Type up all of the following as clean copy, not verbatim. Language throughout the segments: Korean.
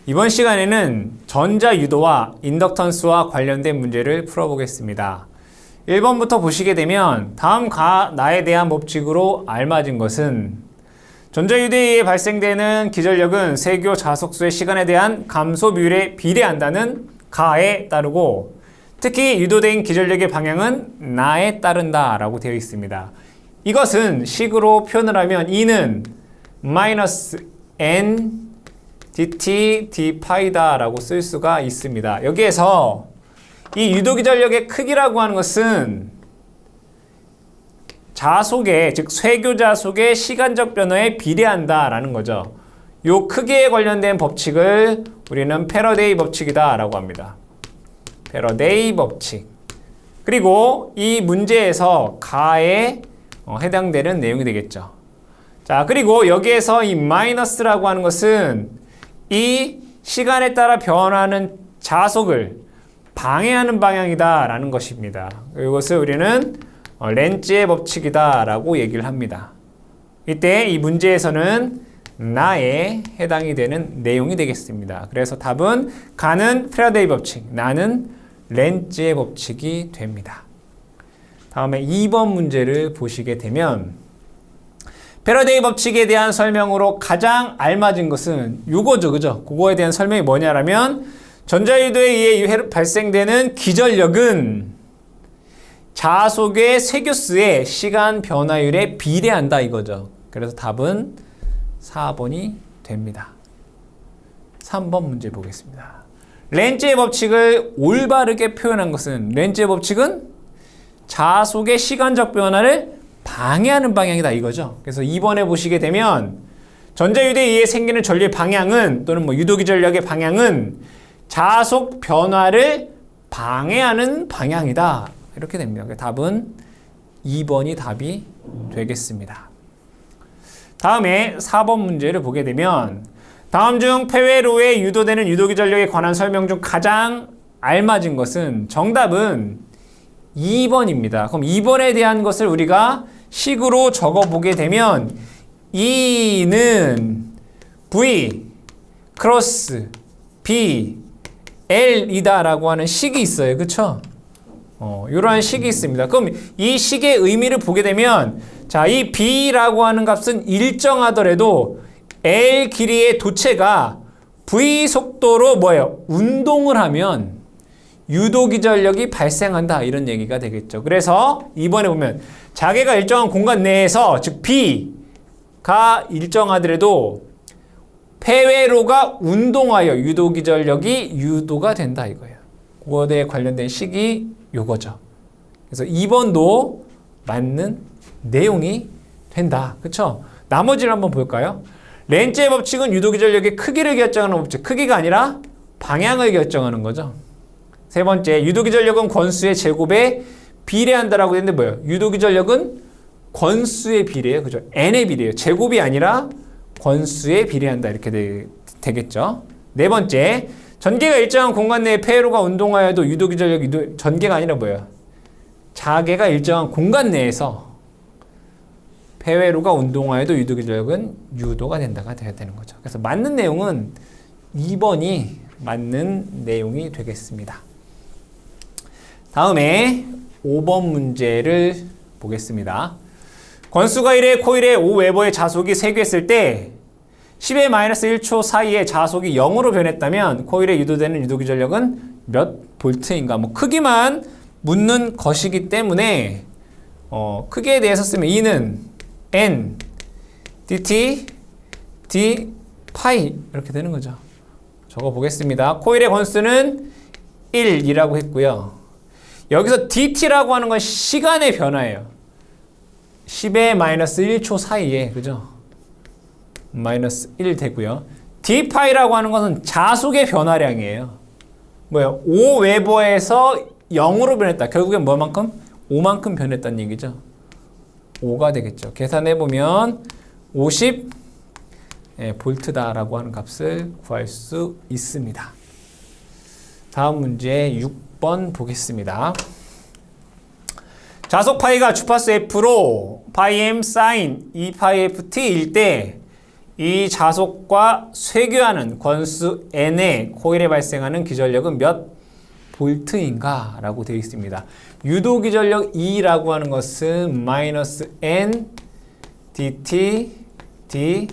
이번 시간에는 전자유도와 인덕턴스와 관련된 문제를 풀어보겠습니다. 1번부터 보시게 되면 다음 나에 대한 법칙으로 알맞은 것은 전자유도에 의해 발생되는 기전력은 세교 자속수의 시간에 대한 감소 비율에 비례한다는 가에 따르고 특히 유도된 기전력의 방향은 나에 따른다 라고 되어 있습니다. 이것은 식으로 표현을 하면 E는 마이너스 N dt d파이다 라고 쓸 수가 있습니다. 여기에서 이 유도기전력의 크기라고 하는 것은 자속의, 즉 쇠교자속의 시간적 변화에 비례한다 라는 거죠. 요 크기에 관련된 법칙을 우리는 패러데이 법칙이다 라고 합니다. 패러데이 법칙. 그리고 이 문제에서 가에 해당되는 내용이 되겠죠. 자, 그리고 여기에서 이 마이너스라고 하는 것은 이 시간에 따라 변하는 자속을 방해하는 방향이다 라는 것입니다. 이것을 우리는 렌츠의 법칙이다 라고 얘기를 합니다. 이때 이 문제에서는 나에 해당이 되는 내용이 되겠습니다. 그래서 답은 가는 패러데이 법칙, 나는 렌츠의 법칙이 됩니다. 다음에 2번 문제를 보시게 되면 패러데이 법칙에 대한 설명으로 가장 알맞은 것은 요거죠, 그죠? 그거에 대한 설명이 뭐냐라면 전자유도에 의해 발생되는 기전력은 자속의 세교수의 시간 변화율에 비례한다 이거죠. 그래서 답은 4번이 됩니다. 3번 문제 보겠습니다. 렌츠의 법칙을 올바르게 표현한 것은 렌츠의 법칙은 자속의 시간적 변화를 방해하는 방향이다 이거죠. 그래서 2번에 보시게 되면 전자유도에 의해 생기는 전류의 방향은 또는 유도기전력의 방향은 자속 변화를 방해하는 방향이다. 이렇게 됩니다. 답은 2번이 답이 되겠습니다. 다음에 4번 문제를 보게 되면 다음 중 폐회로에 유도되는 유도기전력에 관한 설명 중 가장 알맞은 것은 정답은 2번입니다. 그럼 2번에 대한 것을 우리가 식으로 적어보게 되면 E는 V 크로스 B L이다 라고 하는 식이 있어요. 그쵸? 이러한 식이 있습니다. 그럼 이 식의 의미를 보게 되면 자, 이 B라고 하는 값은 일정하더라도 L 길이의 도체가 V 속도로 뭐예요? 운동을 하면 유도기전력이 발생한다 이런 얘기가 되겠죠. 그래서 이번에 보면 자개가 일정한 공간 내에서 즉 B가 일정하더라도 폐회로가 운동하여 유도기전력이 유도가 된다 이거예요. 그거에 관련된 식이 요거죠. 그래서 2번도 맞는 내용이 된다. 그쵸? 나머지를 한번 볼까요? 렌츠의 법칙은 유도기전력의 크기를 결정하는 법칙. 크기가 아니라 방향을 결정하는 거죠. 세 번째, 유도기전력은 권수의 제곱에 비례한다라고 했는데 뭐예요? 유도기전력은 권수에 비례해요. 그죠? n에 비례해요. 제곱이 아니라 권수에 비례한다. 이렇게 되겠죠. 네 번째, 전개가 일정한 공간 내에 폐회로가 운동하여도 유도기전력이 전개가 아니라 뭐예요? 자개가 일정한 공간 내에서 폐회로가 운동하여도 유도기전력은 유도가 된다가 돼야 되는 거죠. 그래서 맞는 내용은 2번이 맞는 내용이 되겠습니다. 다음에 5번 문제를 보겠습니다. 권수가 1의 코일의 5웨버의 자속이 세교했을 때 10의 마이너스 1초 사이에 자속이 0으로 변했다면 코일에 유도되는 유도기전력은 몇 볼트인가? 크기만 묻는 것이기 때문에 크기에 대해서 쓰면 E는 N dt d 파이 이렇게 되는 거죠. 적어 보겠습니다. 코일의 권수는 1이라고 했고요. 여기서 dt라고 하는 건 시간의 변화예요. 10의 마이너스 1초 사이에, 그죠? 마이너스 1 되고요. d파이라고 하는 것은 자속의 변화량이에요. 뭐예요? 5웨버에서 0으로 변했다. 결국엔 뭐만큼? 5만큼 변했다는 얘기죠. 5가 되겠죠. 계산해보면 50 볼트다라고 하는 값을 구할 수 있습니다. 다음 문제 6번 보겠습니다. 자속 파이가 주파수 F로 파이 M 사인 2파이 FT일 때 이 자속과 쇄교하는 권수 N의 코일에 발생하는 기전력은 몇 볼트인가? 라고 되어 있습니다. 유도 기전력 E라고 하는 것은 마이너스 N dt d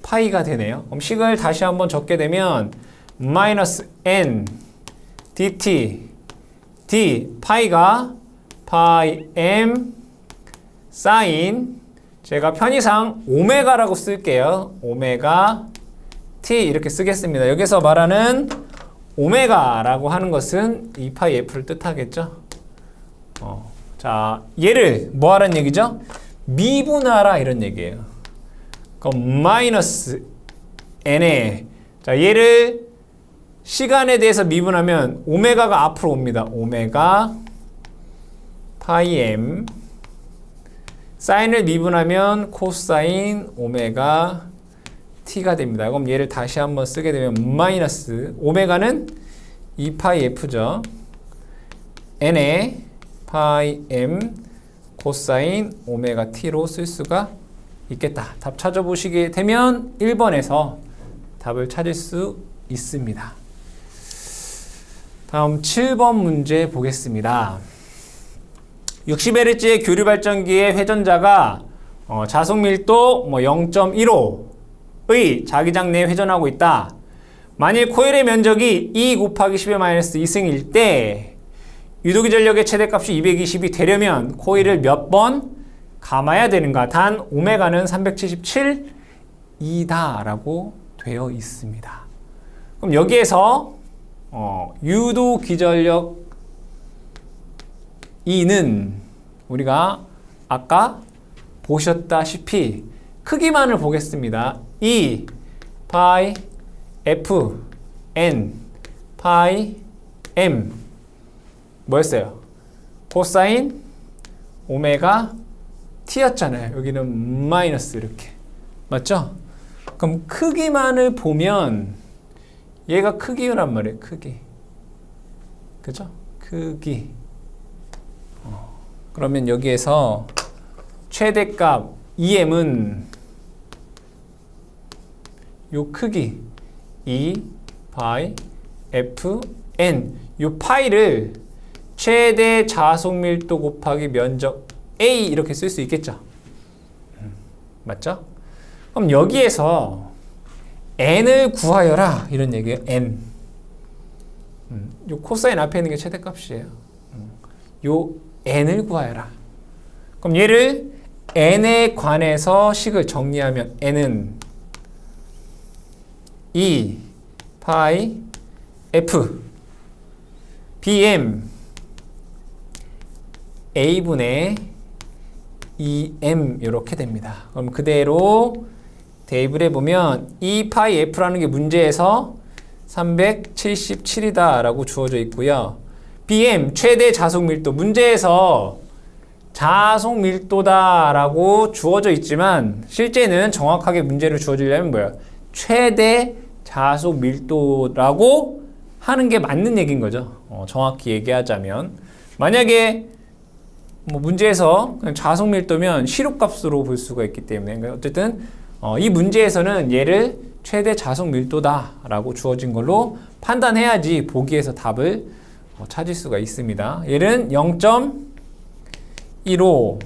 파이가 되네요. 그럼 식을 다시 한번 적게 되면 마이너스 N dt d 파이가 파이 m 사인, 제가 편의상 오메가라고 쓸게요. 오메가 t 이렇게 쓰겠습니다. 여기서 말하는 오메가라고 하는 것은 2파이 f를 뜻하겠죠. 자, 얘를 뭐 하라는 얘기죠? 미분하라 이런 얘기예요. 그럼 마이너스 n에, 자, 얘를 시간에 대해서 미분하면 오메가가 앞으로 옵니다. 오메가 파이 m, 사인을 미분하면 코사인 오메가 t가 됩니다. 그럼 얘를 다시 한번 쓰게 되면 마이너스 오메가는 2파이 f죠. n에 파이 m 코사인 오메가 t로 쓸 수가 있겠다. 답 찾아보시게 되면 1번에서 답을 찾을 수 있습니다. 다음 7번 문제 보겠습니다. 60Hz의 교류 발전기의 회전자가 자속 밀도 0.15의 자기장 내에 회전하고 있다. 만일 코일의 면적이 2 곱하기 10의 마이너스 2승일 때 유도기 전력의 최대값이 220이 되려면 코일을 몇 번 감아야 되는가? 단 오메가는 377이다 라고 되어 있습니다. 그럼 여기에서 유도 기전력 E는 우리가 아까 보셨다시피 크기만을 보겠습니다. E 파이 F N 파이 M 뭐였어요? 코사인 오메가 T였잖아요. 여기는 마이너스 이렇게. 맞죠? 그럼 크기만을 보면 얘가 크기란 말이에요. 크기. 그죠? 크기. 그러면 여기에서 최대값 EM은 요 크기 E 파이 F N, 요 파이를 최대 자속 밀도 곱하기 면적 A 이렇게 쓸 수 있겠죠. 맞죠? 그럼 여기에서 N을 구하여라 이런 얘기예요. N. 요 코사인 앞에 있는 게 최대값이에요. 요 n을 구하여라. 그럼 얘를 n에 관해서 식을 정리하면 n은 E 파이 F BM A분의 EM 이렇게 됩니다. 그럼 그대로 대입을 해보면 E 파이 F라는 게 문제에서 377이다 라고 주어져 있고요. BM 최대 자속 밀도 문제에서 자속 밀도다 라고 주어져 있지만 실제는 정확하게 문제를 주어지려면 뭐야? 최대 자속 밀도라고 하는 게 맞는 얘기인 거죠. 정확히 얘기하자면 만약에 뭐 문제에서 그냥 자속 밀도면 시료값으로 볼 수가 있기 때문에 그러니까 어쨌든 이 문제에서는 얘를 최대 자속 밀도다 라고 주어진 걸로 판단해야지 보기에서 답을 찾을 수가 있습니다. 얘는 0.15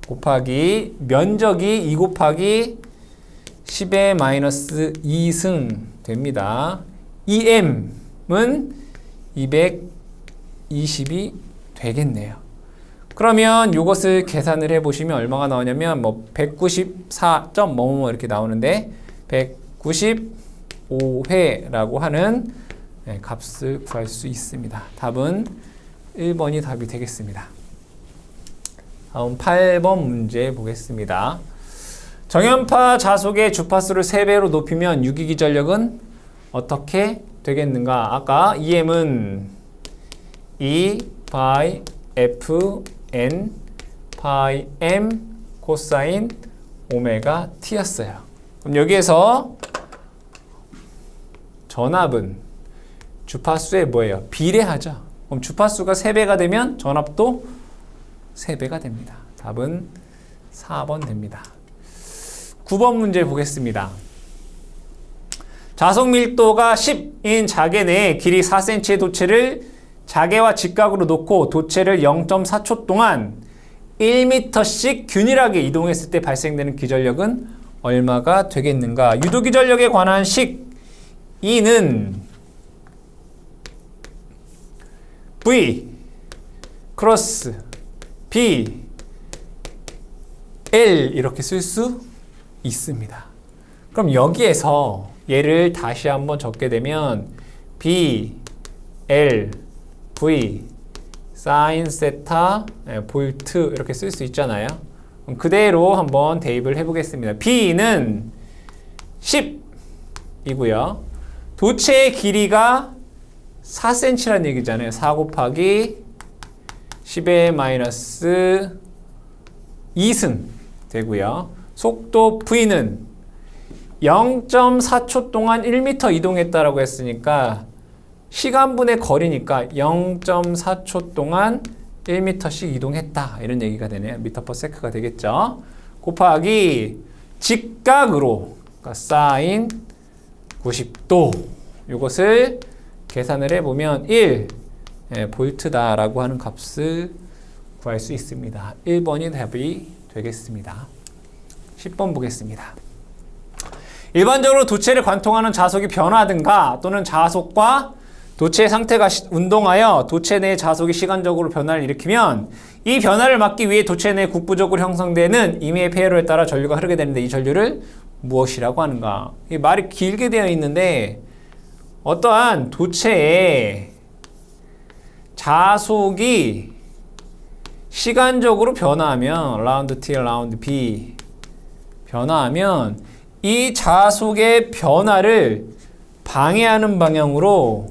곱하기 면적이 2 곱하기 10의 마이너스 2승 됩니다. EM은 220이 되겠네요. 그러면 이것을 계산을 해보시면 얼마가 나오냐면 뭐 194. 뭐뭐 이렇게 나오는데 195회라고 하는 값을 구할 수 있습니다. 답은 1번이 답이 되겠습니다. 다음 8번 문제 보겠습니다. 정연파 자속의 주파수를 3배로 높이면 유기기전력은 어떻게 되겠는가? 아까 EM은 E 파이 F N 파이 M 코사인 오메가 T였어요. 그럼 여기에서 전압은 주파수에 뭐예요? 비례하죠. 그럼 주파수가 3배가 되면 전압도 3배가 됩니다. 답은 4번 됩니다. 9번 문제 보겠습니다. 자석 밀도가 10인 자개 내에 길이 4cm의 도체를 자개와 직각으로 놓고 도체를 0.4초 동안 1m씩 균일하게 이동했을 때 발생되는 기전력은 얼마가 되겠는가? 유도기전력에 관한 식 2는 V 크로스 B L 이렇게 쓸 수 있습니다. 그럼 여기에서 얘를 다시 한번 적게 되면 B L V 사인 세타 볼트 이렇게 쓸 수 있잖아요. 그럼 그대로 한번 대입을 해보겠습니다. B는 10이고요. 도체의 길이가 4cm라는 얘기잖아요. 4 곱하기 10의 마이너스 2승 되고요. 속도 V는 0.4초 동안 1m 이동했다라고 했으니까 시간분의 거리니까 0.4초 동안 1m씩 이동했다 이런 얘기가 되네요. 미터 퍼 세크가 되겠죠. 곱하기 직각으로 그러니까 사인 90도 이것을 계산을 해보면 1 볼트다라고 하는 값을 구할 수 있습니다. 1번이 답이 되겠습니다. 10번 보겠습니다. 일반적으로 도체를 관통하는 자석이 변화하든가 또는 자석과 도체의 상태가 운동하여 도체 내 자석이 시간적으로 변화를 일으키면 이 변화를 막기 위해 도체 내 국부적으로 형성되는 임의의 폐로에 따라 전류가 흐르게 되는데 이 전류를 무엇이라고 하는가? 이 말이 길게 되어 있는데 어떠한 도체에 자속이 시간적으로 변화하면 라운드 T, 라운드 B 변화하면 이 자속의 변화를 방해하는 방향으로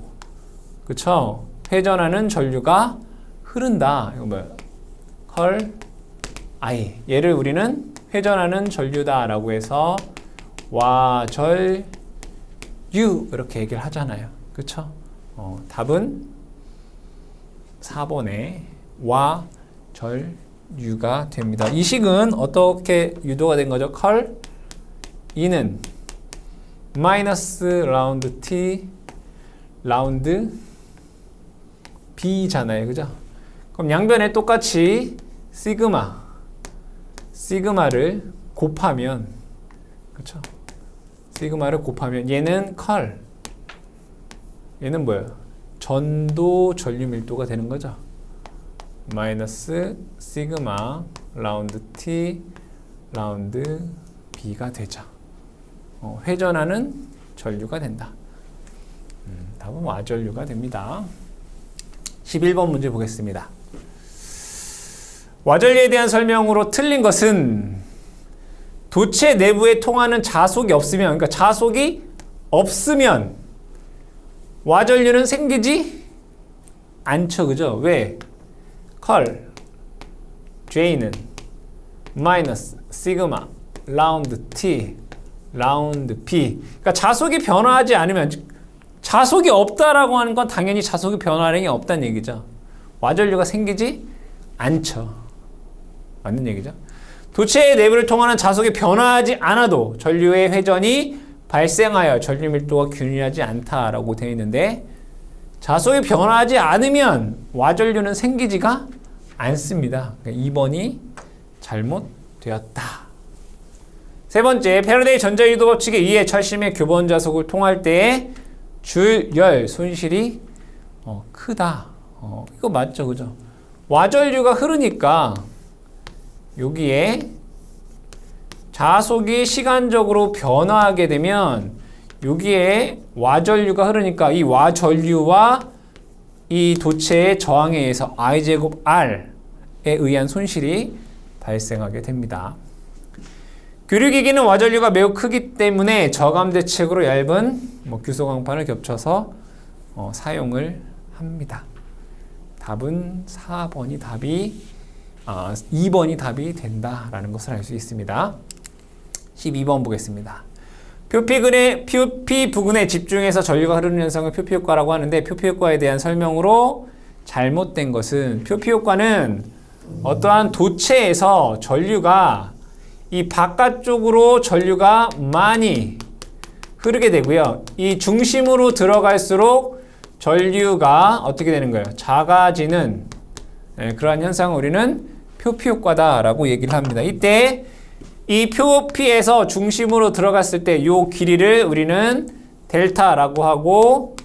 그쵸? 회전하는 전류가 흐른다. 이거 뭐야? 컬 I. 얘를 우리는 회전하는 전류다라고 해서 와전류 이렇게 얘기를 하잖아요. 그쵸? 답은 4번에 와전류가 됩니다. 이 식은 어떻게 유도가 된 거죠? 컬 E는 마이너스 라운드 T 라운드 B잖아요. 그죠? 그럼 양변에 똑같이 시그마를 곱하면 그쵸? 시그마를 곱하면 얘는 컬 얘는 뭐예요? 전도 전류 밀도가 되는 거죠. 마이너스 시그마 라운드 T 라운드 B가 되죠. 회전하는 전류가 된다. 답은 와전류가 됩니다. 11번 문제 보겠습니다. 와전류에 대한 설명으로 틀린 것은 도체 내부에 통하는 자속이 없으면 그러니까 자속이 없으면 와전류는 생기지 않죠. 그죠? 왜? 컬 J는 마이너스 시그마 라운드 T 라운드 B 그러니까 자속이 변화하지 않으면 자속이 없다라고 하는 건 당연히 자속이 변화량이 없다는 얘기죠. 와전류가 생기지 않죠. 맞는 얘기죠. 도체의 내부를 통하는 자속이 변화하지 않아도 전류의 회전이 발생하여 전류 밀도가 균일하지 않다라고 되어 있는데 자속이 변화하지 않으면 와전류는 생기지가 않습니다. 그러니까 2번이 잘못되었다. 세 번째, 패러데이 전자유도 법칙에 의해 철심의 교본 자석을 통할 때의 줄열 손실이 크다. 이거 맞죠, 그죠? 와전류가 흐르니까 여기에 자속이 시간적으로 변화하게 되면 여기에 와전류가 흐르니까 이 와전류와 이 도체의 저항에 의해서 I제곱 R에 의한 손실이 발생하게 됩니다. 교류기기는 와전류가 매우 크기 때문에 저감 대책으로 얇은 규소광판을 겹쳐서 사용을 합니다. 답은 4번이 답이 2번이 답이 된다라는 것을 알 수 있습니다. 12번 보겠습니다. 표피 부근에 집중해서 전류가 흐르는 현상을 표피효과라고 하는데 표피효과에 대한 설명으로 잘못된 것은 표피효과는 어떠한 도체에서 전류가 이 바깥쪽으로 전류가 많이 흐르게 되고요. 이 중심으로 들어갈수록 전류가 어떻게 되는 거예요? 작아지는 그러한 현상을 우리는 표피 효과다라고 얘기를 합니다. 이때 이 표피에서 중심으로 들어갔을 때 이 길이를 우리는 델타라고 하고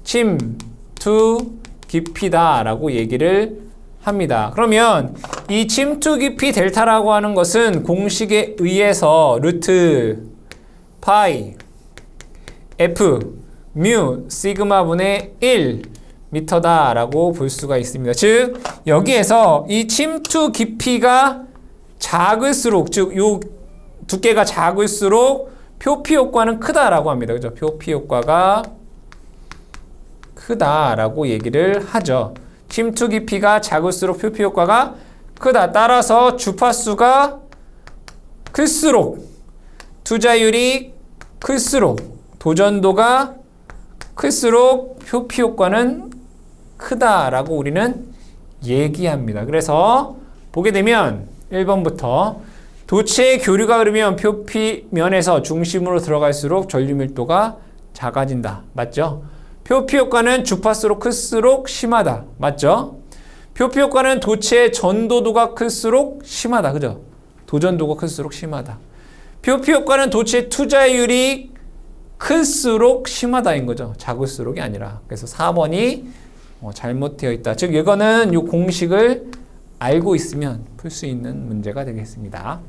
침투 깊이다라고 얘기를 합니다. 그러면 이 침투 깊이 델타라고 하는 것은 공식에 의해서 루트 파이 F 뮤 시그마 분의 1 미터다라고 볼 수가 있습니다. 즉 여기에서 이 침투 깊이가 작을수록, 즉 요 두께가 작을수록 표피 효과는 크다라고 합니다. 그죠? 표피 효과가 크다라고 얘기를 하죠. 침투 깊이가 작을수록 표피 효과가 크다. 따라서 주파수가 클수록, 투자율이 클수록, 도전도가 클수록 표피 효과는 크다라고 우리는 얘기합니다. 그래서 보게 되면 1번부터 도체의 교류가 흐르면 표피면에서 중심으로 들어갈수록 전류 밀도가 작아진다. 맞죠? 표피 효과는 주파수로 클수록 심하다. 맞죠? 표피 효과는 도체의 전도도가 클수록 심하다. 그죠? 도전도가 클수록 심하다. 표피 효과는 도체의 투자율이 클수록 심하다인 거죠. 작을수록이 아니라. 그래서 4번이 잘못되어 있다. 즉 이거는 이 공식을 알고 있으면 풀 수 있는 문제가 되겠습니다.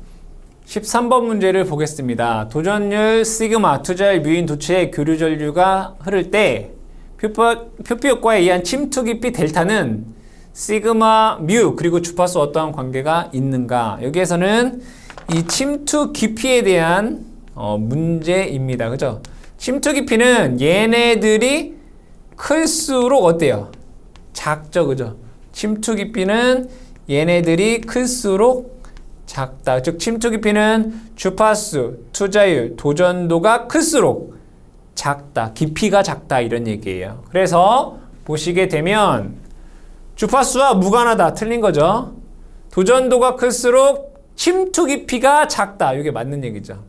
13번 문제를 보겠습니다. 도전율 시그마, 투자율 뮤인 도체의 교류 전류가 흐를 때 표피 효과에 의한 침투 깊이 델타는 시그마 뮤 그리고 주파수 어떠한 관계가 있는가? 여기에서는 이 침투 깊이에 대한 문제입니다. 그죠? 침투 깊이는 얘네들이 클수록 어때요? 작죠. 그죠? 침투 깊이는 얘네들이 클수록 작다. 즉 침투 깊이는 주파수, 투자율, 도전도가 클수록 작다. 깊이가 작다. 이런 얘기예요. 그래서 보시게 되면 주파수와 무관하다. 틀린 거죠. 도전도가 클수록 침투 깊이가 작다. 이게 맞는 얘기죠.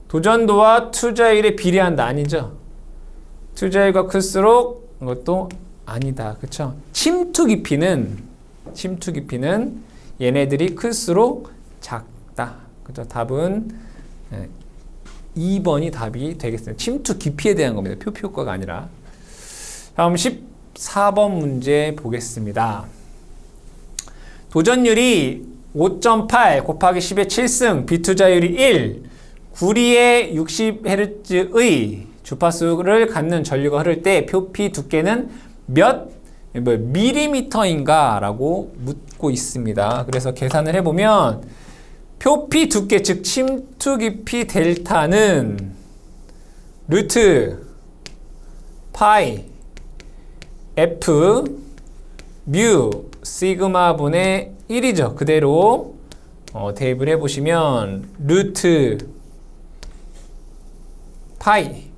도전도와 투자율에 비례한다. 아니죠. 투자율과 클수록 이것도 아니다. 그렇죠? 침투 깊이는 얘네들이 클수록 작다. 그죠? 답은 2번이 답이 되겠습니다. 침투 깊이에 대한 겁니다. 표피 효과가 아니라. 다음 14번 문제 보겠습니다. 도전율이 5.8 곱하기 10의 7승, 비투자율이 1, 구리의 60Hz의 주파수를 갖는 전류가 흐를 때 표피 두께는 몇 밀리미터인가? 라고 묻고 있습니다. 그래서 계산을 해보면 표피 두께, 즉 침투 깊이 델타는 루트 파이 F 뮤 시그마 분의 1이죠. 그대로 대입을 해보시면 루트 파이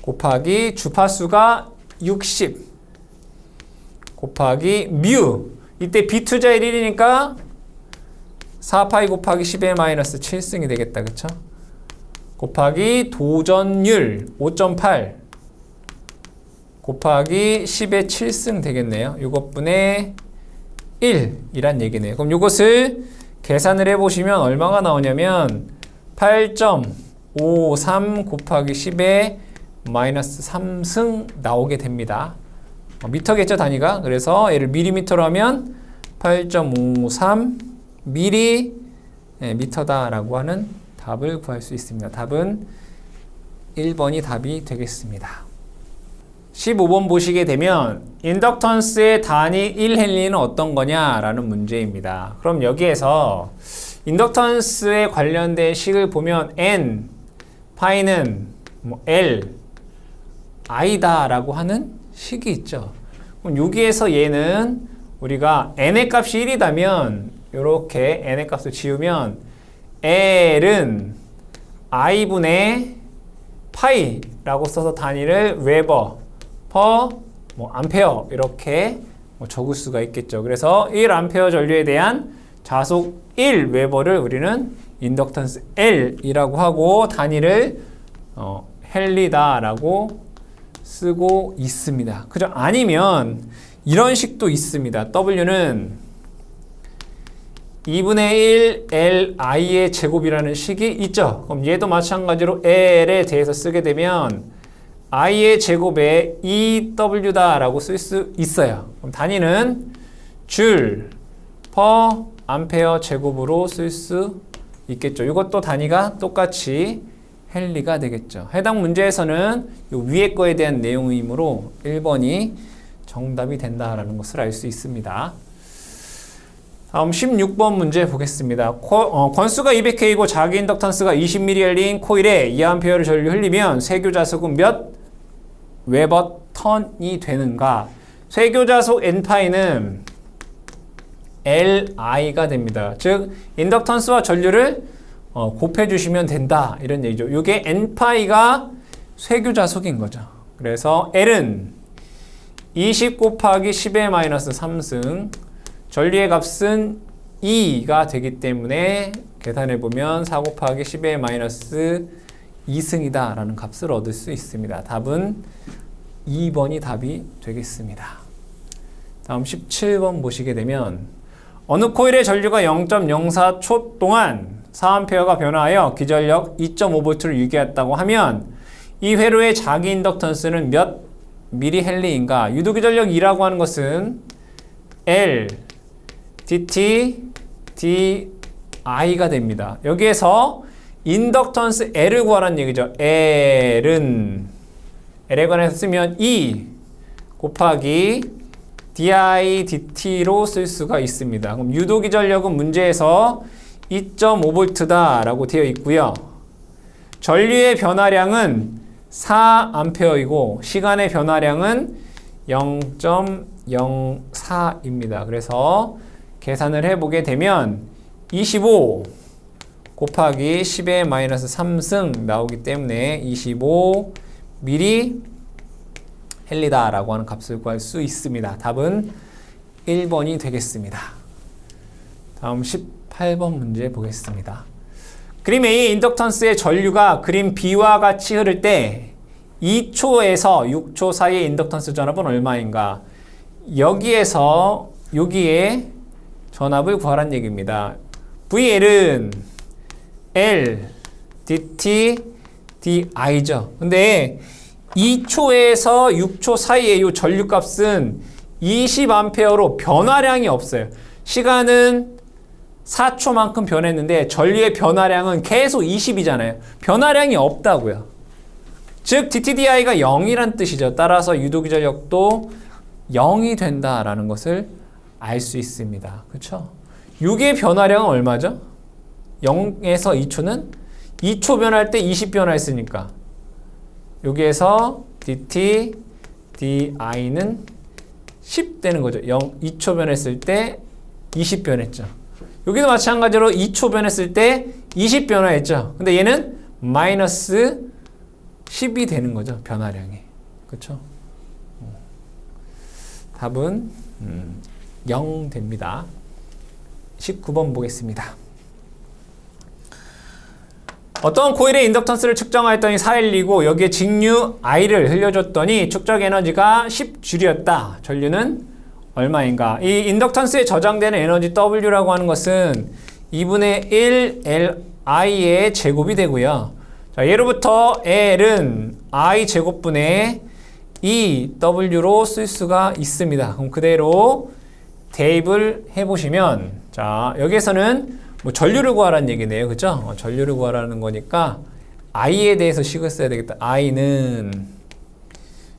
곱하기 주파수가 60 곱하기 뮤, 이때 비투자율 1이니까 4파이 곱하기 10의 마이너스 7승이 되겠다. 그쵸? 곱하기 도전율 5.8 곱하기 10의 7승 되겠네요. 이것분의 1이란 얘기네요. 그럼 이것을 계산을 해보시면 얼마가 나오냐면 8.53 곱하기 10의 마이너스 3승 나오게 됩니다. 미터겠죠, 단위가. 그래서 얘를 밀리미터로 하면 8.53 미터다라고 하는 답을 구할 수 있습니다. 답은 1번이 답이 되겠습니다. 15번 보시게 되면 인덕턴스의 단위 1헨리는 어떤 거냐라는 문제입니다. 그럼 여기에서 인덕턴스에 관련된 식을 보면 N, 파이는 L, I다라고 하는 식이 있죠. 그럼 여기에서 얘는 우리가 n의 값이 1이다면 이렇게 n의 값을 지우면 L은 I분의 파이라고 써서 단위를 웨버, 퍼, 암페어 이렇게 적을 수가 있겠죠. 그래서 1암페어 전류에 대한 자속 1 웨버를 우리는 인덕턴스 L이라고 하고 단위를 헨리다라고 쓰고 있습니다. 그죠? 아니면 이런 식도 있습니다. W는 2분의 1 Li의 제곱이라는 식이 있죠. 그럼 얘도 마찬가지로 L에 대해서 쓰게 되면 I의 제곱에 EW다라고 쓸 수 있어요. 그럼 단위는 줄, 퍼, 암페어 제곱으로 쓸 수 있겠죠. 이것도 단위가 똑같이 헨리가 되겠죠. 해당 문제에서는 이 위에 거에 대한 내용이므로 1번이 정답이 된다라는 것을 알 수 있습니다. 다음 16번 문제 보겠습니다. 권수가 200K이고 자기 인덕턴스가 20mL인 코일에 2A를 전류 흘리면 쇠교자속은 몇 웨버 턴이 되는가? 쇠교자속 N파이는 Li가 됩니다. 즉 인덕턴스와 전류를 곱해주시면 된다 이런 얘기죠. 이게 N파이가 쇠교자속인 거죠. 그래서 L은 20 곱하기 10의 마이너스 3승 전류의 값은 2가 되기 때문에 계산해보면 4 곱하기 10의 마이너스 2승이다 라는 값을 얻을 수 있습니다. 답은 2번이 답이 되겠습니다. 다음 17번 보시게 되면 어느 코일의 전류가 0.04초 동안 4A가 변화하여 기전력 2.5V를 유지했다고 하면 이 회로의 자기 인덕턴스는 몇 mH인가? 유도기전력 2라고 하는 것은 L, dt, di가 됩니다. 여기에서 인덕턴스 L을 구하라는 얘기죠. L은 L에 관해서 쓰면 E 곱하기 di, dt로 쓸 수가 있습니다. 그럼 유도기전력은 문제에서 2.5V 라고 되어 있고요. 전류의 변화량은 4A이고 시간의 변화량은 0.04입니다. 그래서 계산을 해보게 되면 25 곱하기 10의 마이너스 3승 나오기 때문에 25 mH다 라고 하는 값을 구할 수 있습니다. 답은 1번이 되겠습니다. 다음 18번 문제 보겠습니다. 그림 A의 인덕턴스의 전류가 그림 B와 같이 흐를 때 2초에서 6초 사이의 인덕턴스 전압은 얼마인가? 여기에서 여기에 전압을 구하라는 얘기입니다. VL은 L, dt, di죠. 근데 2초에서 6초 사이의 이 전류값은 20A로 변화량이 없어요. 시간은 4초만큼 변했는데 전류의 변화량은 계속 20이잖아요. 변화량이 없다고요. 즉 dTdi가 0이란 뜻이죠. 따라서 유도기전력도 0이 된다라는 것을 알 수 있습니다. 그렇죠? 6의 변화량은 얼마죠? 0에서 2초는 2초 변할 때 20 변화했으니까 여기에서 dt, di는 10 되는 거죠. 2초 변했을 때 20 변했죠. 여기도 마찬가지로 2초 변했을 때 20 변화했죠. 근데 얘는 마이너스 10이 되는 거죠. 변화량이. 그렇죠? 답은 0 됩니다. 19번 보겠습니다. 어떤 코일의 인덕턴스를 측정하였더니 4L이고 여기에 직류 I를 흘려줬더니 축적 에너지가 10J였다. 전류는 얼마인가? 이 인덕턴스에 저장되는 에너지 W라고 하는 것은 2분의 1 Li의 제곱이 되고요. 자, 예로부터 L은 I 제곱분의 EW로 쓸 수가 있습니다. 그럼 그대로 대입을 해보시면 자, 여기에서는 뭐 전류를 구하라는 얘기네요. 그죠? 전류를 구하라는 거니까 I에 대해서 식을 써야 되겠다. I는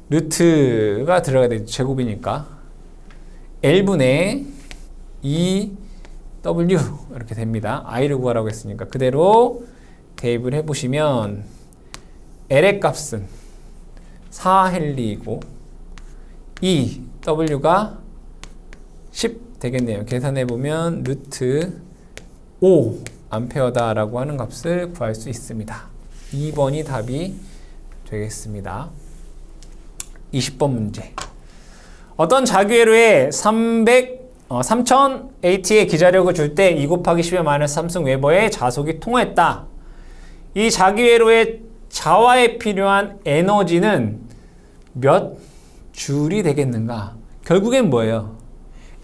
루트가 들어가야 되죠. 제곱이니까 L분의 EW 이렇게 됩니다. I를 구하라고 했으니까 그대로 대입을 해보시면 L의 값은 4헨리이고 EW가 10 되겠네요. 계산해보면 루트 5 암페어다 라고 하는 값을 구할 수 있습니다. 2번이 답이 되겠습니다. 20번 문제. 어떤 자기회로에 300 3000AT의 기자력을 줄 때 2 곱하기 10의 마이너스 3승 웨버의 자속이 통했다. 이 자기회로의 자화에 필요한 에너지는 몇 줄이 되겠는가? 결국엔 뭐예요?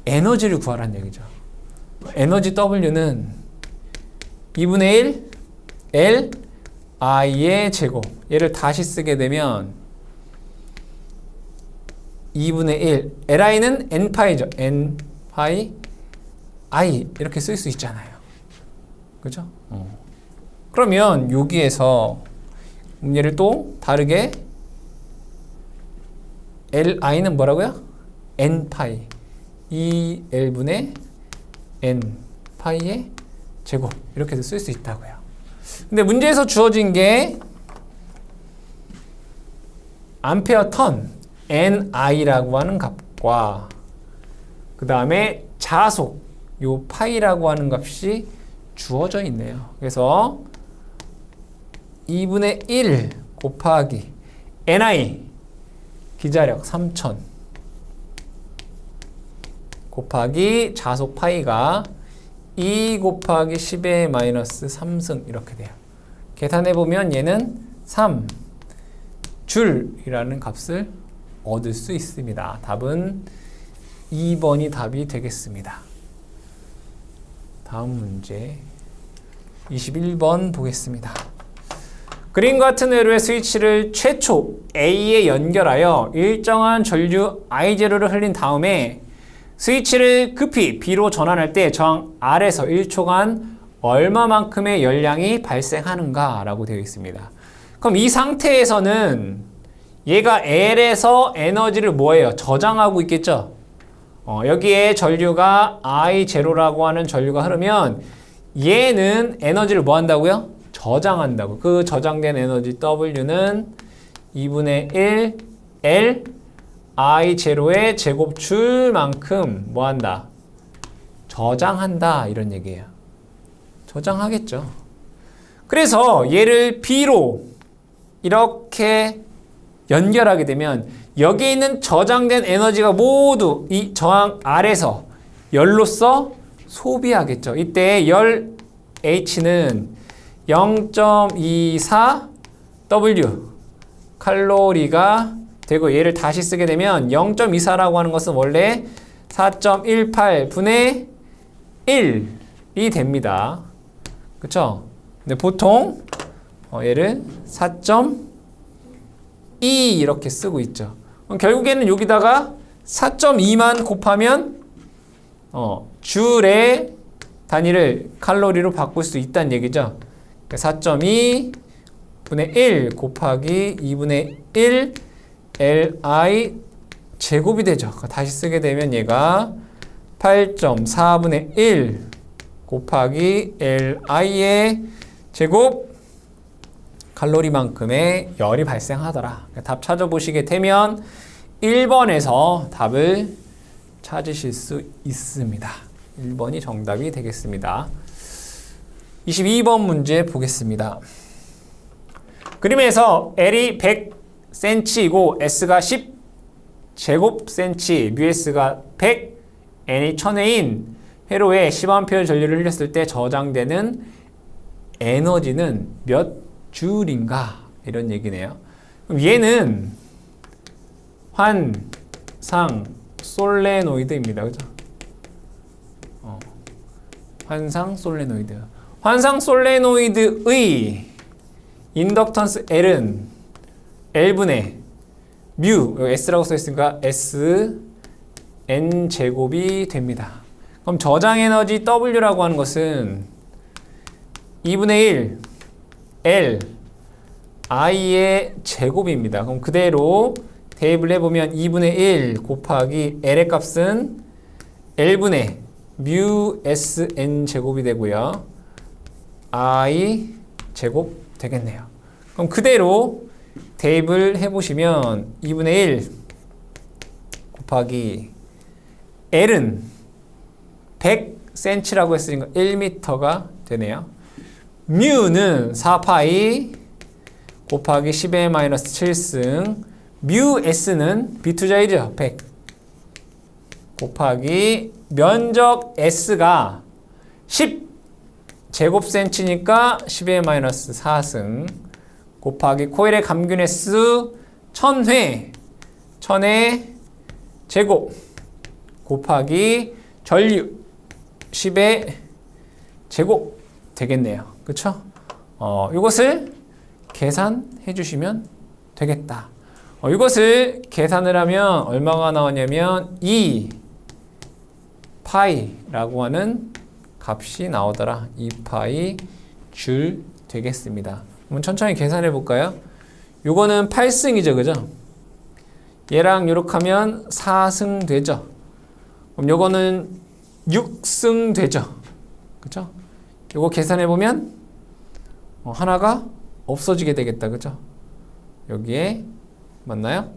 에너지를 구하라는 얘기죠. 에너지 W는 2분의 1 L I의 제곱. 얘를 다시 쓰게 되면 2분의 1 Li는 N파이죠. N파이 I 이렇게 쓸 수 있잖아요. 그죠? 그러면 여기에서 얘를 또 다르게 Li는 뭐라고요? N파이 2L분의 N파이의 제곱 이렇게 해서 쓸 수 있다고요. 근데 문제에서 주어진 게 암페어 턴 NI라고 하는 값과 그 다음에 자속 요 파이라고 하는 값이 주어져 있네요. 그래서 2분의 1 곱하기 NI 기자력 3000 곱하기 자속 파이가 2 곱하기 10의 마이너스 3승 이렇게 돼요. 계산해보면 얘는 3줄이라는 값을 얻을 수 있습니다. 답은 2번이 답이 되겠습니다. 다음 문제 21번 보겠습니다. 그림과 같은 회로의 스위치를 최초 A에 연결하여 일정한 전류 I0를 흘린 다음에 스위치를 급히 B로 전환할 때 저항 R에서 1초간 얼마만큼의 열량이 발생하는가 라고 되어 있습니다. 그럼 이 상태에서는 얘가 L에서 에너지를 뭐예요? 저장하고 있겠죠? 여기에 전류가 I0라고 하는 전류가 흐르면 얘는 에너지를 뭐 한다고요? 저장한다고. 그 저장된 에너지 W는 2분의 1 L I0의 제곱줄만큼 뭐 한다? 저장한다 이런 얘기예요. 저장하겠죠. 그래서 얘를 B로 이렇게 연결하게 되면 여기에 있는 저장된 에너지가 모두 이 저항 R에서 열로서 소비하겠죠. 이때 열 H는 0.24 W 칼로리가 되고 얘를 다시 쓰게 되면 0.24라고 하는 것은 원래 4.18분의 1이 됩니다. 그쵸? 근데 보통 얘를 4.2 이렇게 쓰고 있죠. 그럼 결국에는 여기다가 4.2만 곱하면 줄의 단위를 칼로리로 바꿀 수 있다는 얘기죠. 4.2 분의 1 곱하기 2분의 1 Li 제곱이 되죠. 다시 쓰게 되면 얘가 8.4분의 1 곱하기 Li의 제곱 칼로리만큼의 열이 발생하더라. 답 찾아보시게 되면 1번에서 답을 찾으실 수 있습니다. 1번이 정답이 되겠습니다. 22번 문제 보겠습니다. 그림에서 L이 100cm이고 S가 10제곱cm, μS가 100, N이 1000회인 회로에 10A 전류를 흘렸을 때 저장되는 에너지는 몇 줄인가? 이런 얘기네요. 그럼 얘는 환상 솔레노이드입니다. 그죠? 환상 솔레노이드. 환상 솔레노이드의 인덕턴스 L은 L분의 뮤, 여기 S라고 써있으니까 S N 제곱이 됩니다. 그럼 저장 에너지 W라고 하는 것은 2분의 1 L I의 제곱입니다. 그럼 그대로 대입을 해보면 2분의 1 곱하기 L의 값은 L분의 뮤 S N 제곱이 되고요. I 제곱 되겠네요. 그럼 그대로 대입을 해보시면 2분의 1 곱하기 L은 100cm라고 했으니까 1m가 되네요. 뮤는 4파이 곱하기 10의 마이너스 7승 뮤 S는 B2자이죠. 100 곱하기 면적 S가 10 제곱센치니까 10의 마이너스 4승 곱하기 코일의 감균 횟수 1000회 1000의 제곱 곱하기 전류 10의 제곱 되겠네요. 그쵸? 이것을 계산해 주시면 되겠다. 이것을 계산을 하면 얼마가 나오냐면 2파이라고 하는 값이 나오더라. 2파이 줄 되겠습니다. 한번 천천히 계산해 볼까요? 요거는 8승이죠. 그죠? 얘랑 요렇게 하면 4승 되죠. 그럼 요거는 6승 되죠. 그죠? 요거 계산해 보면 하나가 없어지게 되겠다. 그죠? 여기에 맞나요?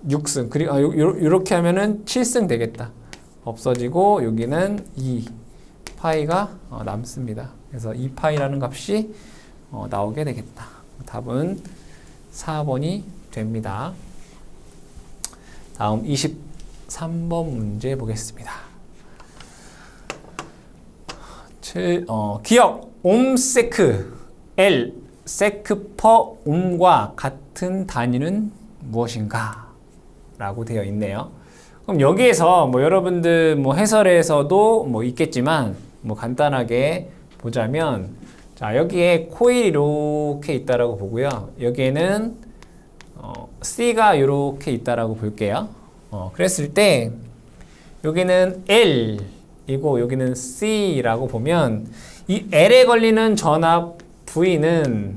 6승. 그리고 요렇게 하면은 7승 되겠다. 없어지고 여기는 2파이가 남습니다. 그래서 2파이라는 값이 나오게 되겠다. 답은 4번이 됩니다. 다음 23번 문제 보겠습니다. 기억 옴세크 L 세크 퍼 옴과 같은 단위는 무엇인가? 라고 되어 있네요. 그럼 여기에서 뭐 여러분들 뭐 해설에서도 뭐 있겠지만 뭐 간단하게 보자면 자 여기에 코일이 이렇게 있다라고 보고요. 여기에는 C가 이렇게 있다라고 볼게요. 그랬을 때 여기는 L이고 여기는 C라고 보면 이 L에 걸리는 전압 V는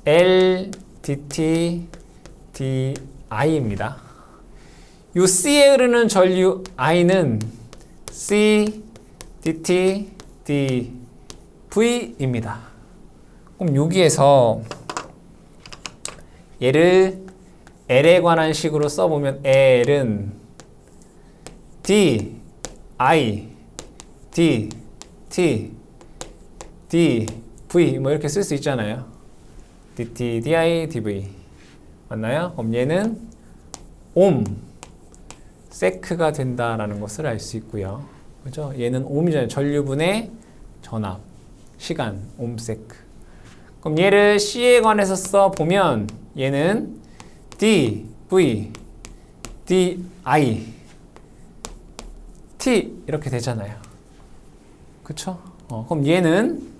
L dt di입니다. 이 C에 흐르는 전류 I는 C dt dV입니다. 그럼 여기에서 얘를 L에 관한 식으로 써보면 L은 d I d t d v 뭐 이렇게 쓸 수 있잖아요. dt di dv 맞나요? 그럼 얘는 옴 세크가 된다라는 것을 알 수 있고요. 그죠? 얘는 옴이잖아요. 전류분의 전압, 시간, 옴세크. 그럼 얘를 C에 관해서 써보면 얘는 dv, di, t 이렇게 되잖아요. 그쵸? 그럼 얘는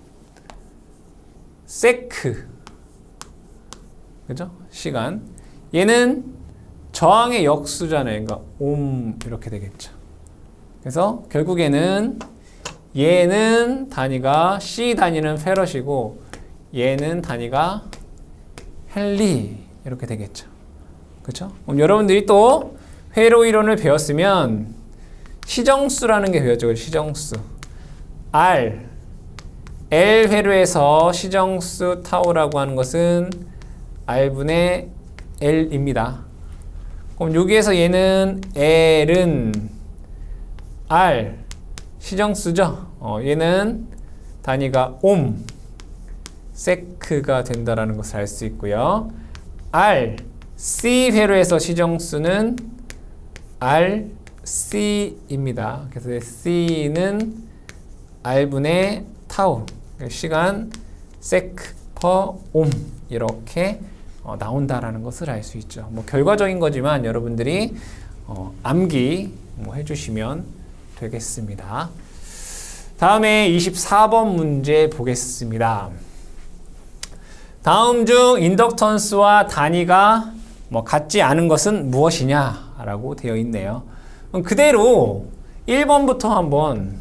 세크, 그죠? 시간. 얘는 저항의 역수잖아요. 그러니까 옴 이렇게 되겠죠. 그래서 결국에는 얘는 단위가 C 단위는 페럿이고 얘는 단위가 헨리 이렇게 되겠죠. 그렇죠? 그럼 여러분들이 또 회로 이론을 배웠으면 시정수라는 게 배웠죠. 시정수. R L 회로에서 시정수 타우라고 하는 것은 R분의 L입니다. 그럼 여기에서 얘는 L은 R 시정수죠. 얘는 단위가 옴 세크가 된다라는 것을 알 수 있고요. R C 회로에서 시정수는 RC입니다. 그래서 C는 R분의 타우 시간 세크 퍼 옴 이렇게 나온다라는 것을 알 수 있죠. 뭐 결과적인 거지만 여러분들이 암기 해주시면 되겠습니다. 다음에 24번 문제 보겠습니다. 다음 중 인덕턴스와 단위가 같지 않은 것은 무엇이냐라고 되어 있네요. 그럼 그대로 1번부터 한번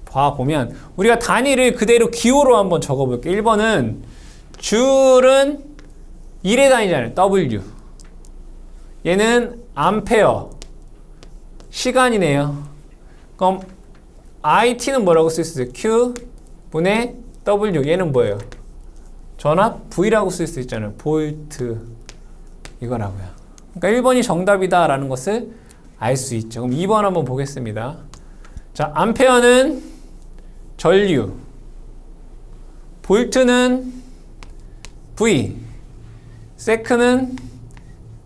봐보면 우리가 단위를 그대로 기호로 한번 적어볼게요. 1번은 줄은 1의 단위잖아요. W. 얘는 암페어. 시간이네요. 그럼 IT는 뭐라고 쓸 수 있어요? Q 분의 W. 얘는 뭐예요? 전압 V라고 쓸 수 있잖아요. 볼트. 이거라고요. 그러니까 1번이 정답이다 라는 것을 알 수 있죠. 그럼 2번 한번 보겠습니다. 자, 암페어는 전류. 볼트는 V. 세크는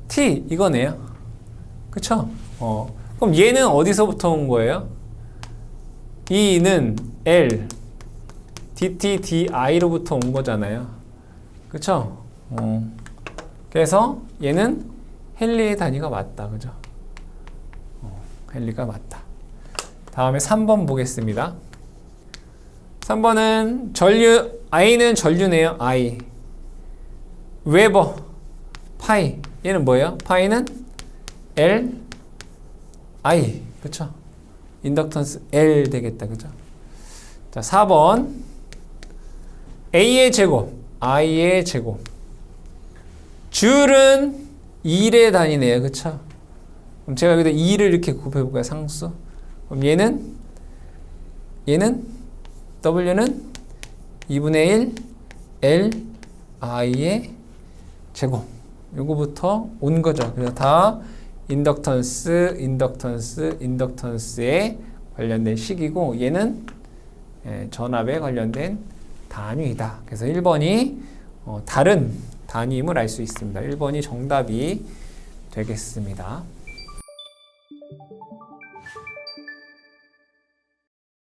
T. 이거네요. 그쵸? 그럼 얘는 어디서부터 온 거예요? E는 L, DT, DI로부터 온 거잖아요. 그쵸? 그래서 얘는 헨리의 단위가 맞다. 그죠? 헨리가 맞다. 다음에 3번 보겠습니다. 3번은 전류, I는 전류네요. I. 웨버, 파이. 얘는 뭐예요? 파이는 L, I. 그쵸? 인덕턴스 L 되겠다. 그죠? 자, 4번. A의 제곱, I의 제곱. 줄은 1의 단위네요. 그쵸? 그럼 제가 여기다 2를 이렇게 곱해볼까요? 상수. 그럼 얘는 W는 2분의 1 L I의 제곱. 요거부터 온 거죠. 그래서 다 인덕턴스에 관련된 식이고, 얘는 전압에 관련된 단위이다. 그래서 1번이 다른 단위임을 알 수 있습니다. 1번이 정답이 되겠습니다.